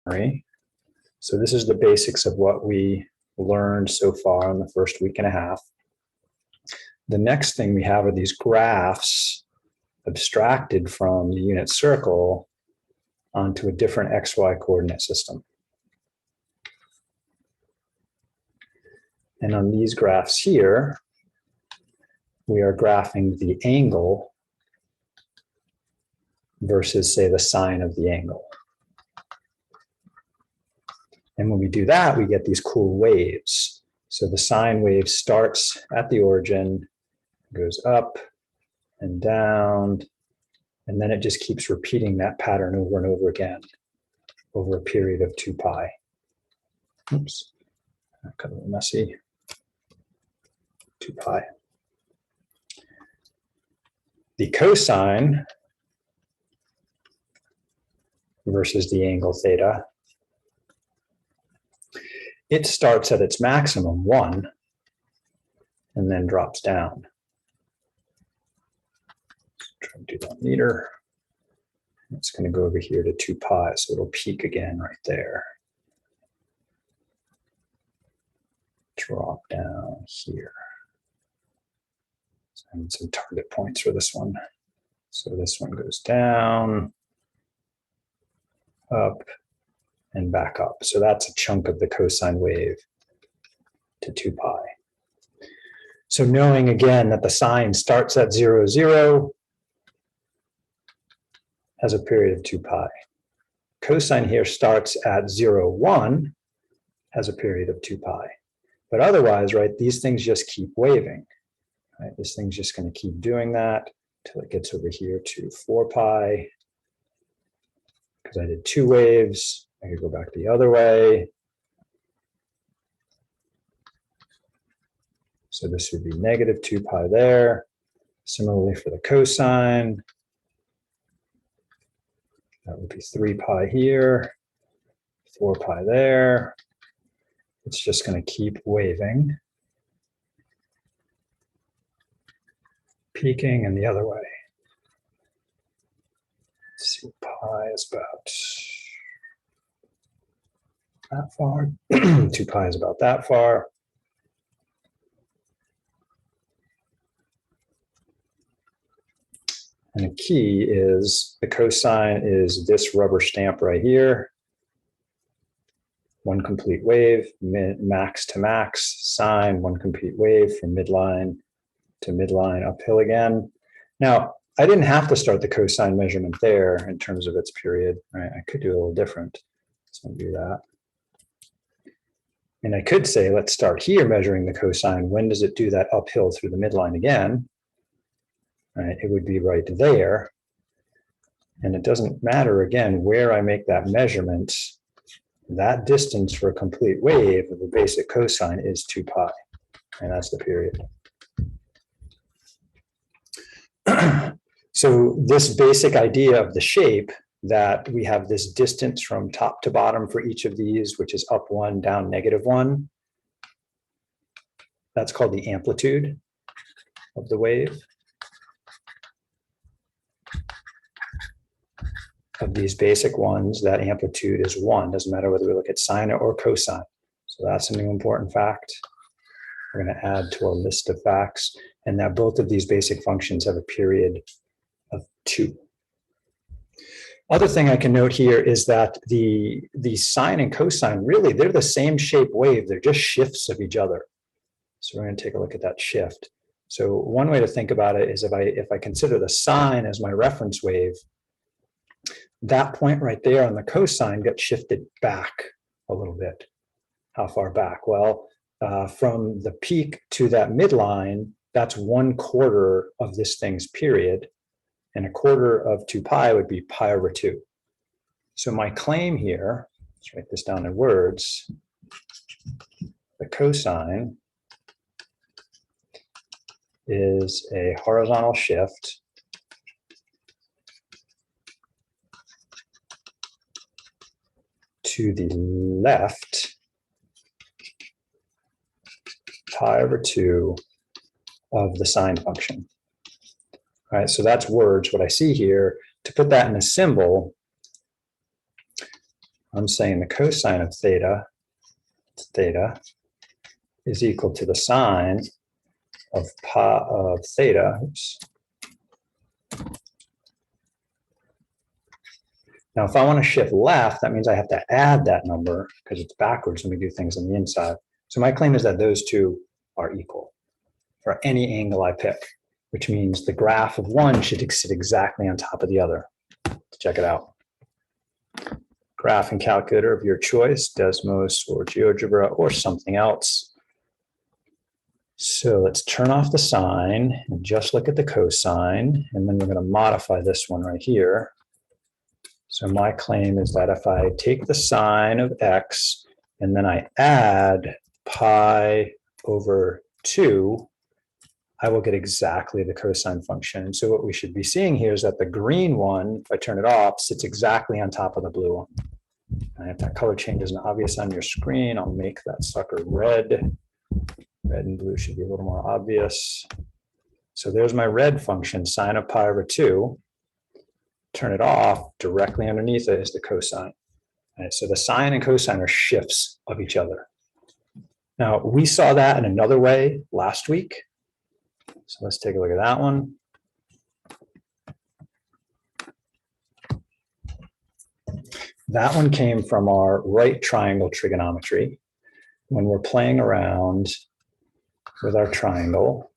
So this is the basics of what we learned so far in the first week and a half. The next thing we have are these graphs abstracted from the unit circle onto a different XY coordinate system. And on these graphs here, we are graphing the angle versus, say, the sine of the angle. And when we do that, we get these cool waves. So the sine wave starts at the origin, goes up and down, and then it just keeps repeating that pattern over and over again over a period of 2 pi. Oops, that got a little messy. 2 pi. The cosine versus the angle theta, it starts at its maximum, 1, and then drops down. Try to do that meter. It's going to go over here to 2 pi, so it'll peak again right there. Drop down here. So I need some target points for this one. So this one goes down, up, and back up. So that's a chunk of the cosine wave to 2 pi. So knowing again that the sine starts at 0, 0, has a period of 2 pi. Cosine here starts at 0, 1, has a period of 2 pi. But otherwise, right, these things just keep waving. Right? This thing's just going to keep doing that until it gets over here to 4 pi. Because I did 2 waves, I could go back the other way. So this would be negative 2 pi there. Similarly for the cosine, that would be 3 pi here, 4 pi there. It's just going to keep waving, peaking, and the other way. Let's see, pi is about that far. 2 pi is about that far. And the key is the cosine is this rubber stamp right here. 1 complete wave, max to max, sine, 1 complete wave from midline to midline uphill again. Now, I didn't have to start the cosine measurement there in terms of its period, right? I could do a little different. So I'll do that. And I could say, let's start here measuring the cosine. When does it do that uphill through the midline again? Right, it would be right there. And it doesn't matter, again, where I make that measurement. That distance for a complete wave of the basic cosine is 2 pi. And that's the period. So this basic idea of the shape, that we have this distance from top to bottom for each of these, which is up 1, down -1. That's called the amplitude of the wave. Of these basic ones, that amplitude is 1. Doesn't matter whether we look at sine or cosine. So that's a new important fact. We're going to add to our list of facts, and that both of these basic functions have a period of 2. Other thing I can note here is that the sine and cosine, really, they're the same shape wave. They're just shifts of each other. So we're going to take a look at that shift. So one way to think about it is if I consider the sine as my reference wave, that point right there on the cosine got shifted back a little bit. How far back? Well, from the peak to that midline, that's 1/4 of this thing's period. And 1/4 of 2 pi would be pi over 2. So my claim here, let's write this down in words, the cosine is a horizontal shift to the left pi over 2 of the sine function. All right, so that's words, what I see here. To put that in a symbol, I'm saying the cosine of theta is equal to the sine of theta. Oops. Now, if I want to shift left, that means I have to add that number because it's backwards when we do things on the inside. So my claim is that those two are equal for any angle I pick, which means the graph of one should sit exactly on top of the other. Let's check it out. Graph and calculator of your choice, Desmos or GeoGebra or something else. So let's turn off the sine and just look at the cosine, and then we're going to modify this one right here. So my claim is that if I take the sine of x and then I add pi over 2, I will get exactly the cosine function. So what we should be seeing here is that the green one, if I turn it off, sits exactly on top of the blue one. And if that color change isn't obvious on your screen, I'll make that sucker red. Red and blue should be a little more obvious. So there's my red function, sine of pi over 2. Turn it off, directly underneath it is the cosine. Right, so the sine and cosine are shifts of each other. Now, we saw that in another way last week. So let's take a look at that one. That one came from our right triangle trigonometry. When we're playing around with our triangle.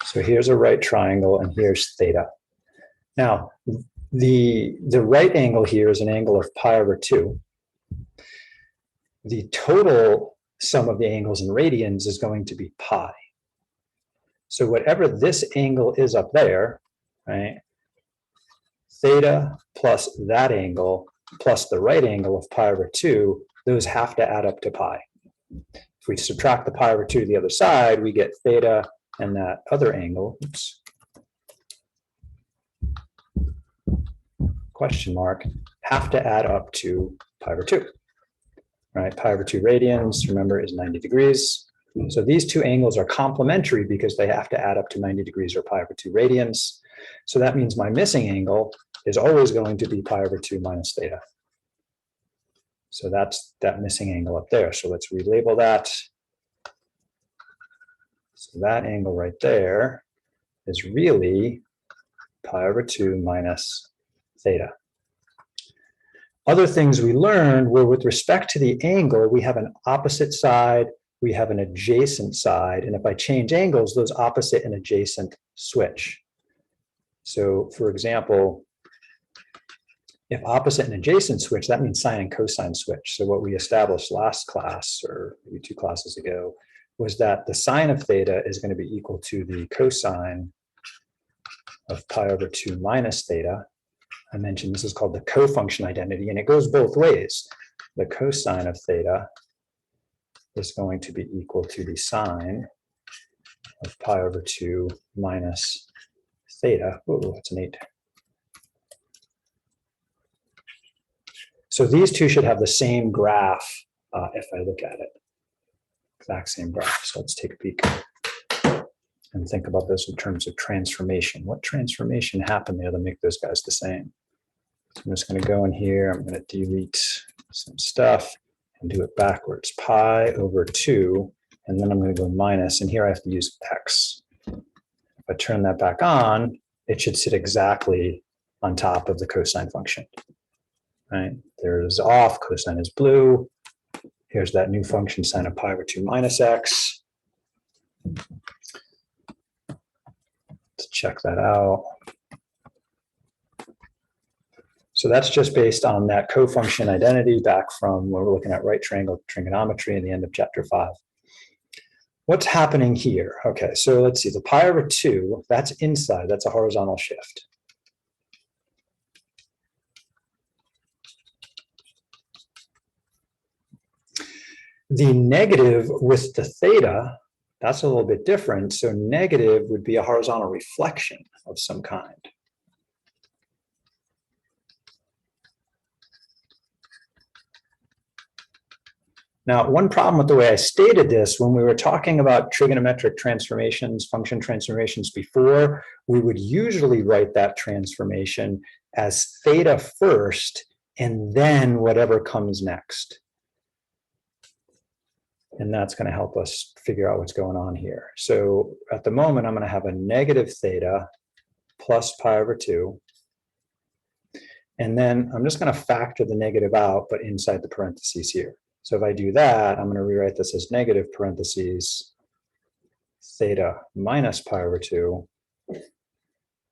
So here's a right triangle and here's theta. Now, the right angle here is an angle of pi over 2. The total sum of the angles in radians is going to be pi. So whatever this angle is up there, right, theta plus that angle plus the right angle of pi over 2, those have to add up to pi. If we subtract the pi over 2 to the other side, we get theta and that other angle, oops, question mark, have to add up to pi over 2. Right, pi over 2 radians, remember, is 90 degrees. So these two angles are complementary because they have to add up to 90 degrees or pi over 2 radians. So that means my missing angle is always going to be pi over 2 minus theta. So that's that missing angle up there. So let's relabel that. So that angle right there is really pi over 2 minus theta. Other things we learned were with respect to the angle, we have an opposite side, we have an adjacent side, and if I change angles, those opposite and adjacent switch. So for example, if opposite and adjacent switch, that means sine and cosine switch. So what we established last class, or maybe 2 classes ago, was that the sine of theta is going to be equal to the cosine of pi over 2 minus theta. I mentioned this is called the cofunction identity, and it goes both ways. The cosine of theta is going to be equal to the sine of pi over 2 minus theta. Ooh, that's an 8. So these two should have the same graph if I look at it. Exact same graph. So let's take a peek and think about this in terms of transformation. What transformation happened there to make those guys the same? So I'm just going to go in here. I'm going to delete some stuff and do it backwards. Pi over 2, and then I'm going to go minus, and here I have to use x. If I turn that back on, it should sit exactly on top of the cosine function. Right? There's off, cosine is blue. Here's that new function, sine of pi over 2 minus x. Let's check that out. So that's just based on that cofunction identity back from when we're looking at right triangle trigonometry in the end of chapter 5. What's happening here? Okay, so let's see, the pi over 2, that's inside, that's a horizontal shift. The negative with the theta, that's a little bit different. So negative would be a horizontal reflection of some kind. Now, one problem with the way I stated this, when we were talking about trigonometric transformations, function transformations before, we would usually write that transformation as theta first, and then whatever comes next. And that's going to help us figure out what's going on here. So at the moment, I'm going to have a negative theta plus pi over 2. And then I'm just going to factor the negative out, but inside the parentheses here. So if I do that, I'm going to rewrite this as negative parentheses theta minus pi over 2.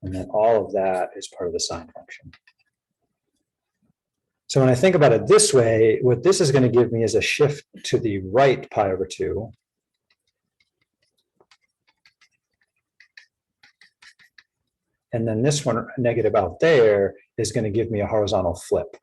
And then all of that is part of the sine function. So when I think about it this way, what this is going to give me is a shift to the right pi over 2. And then this one negative out there is going to give me a horizontal flip.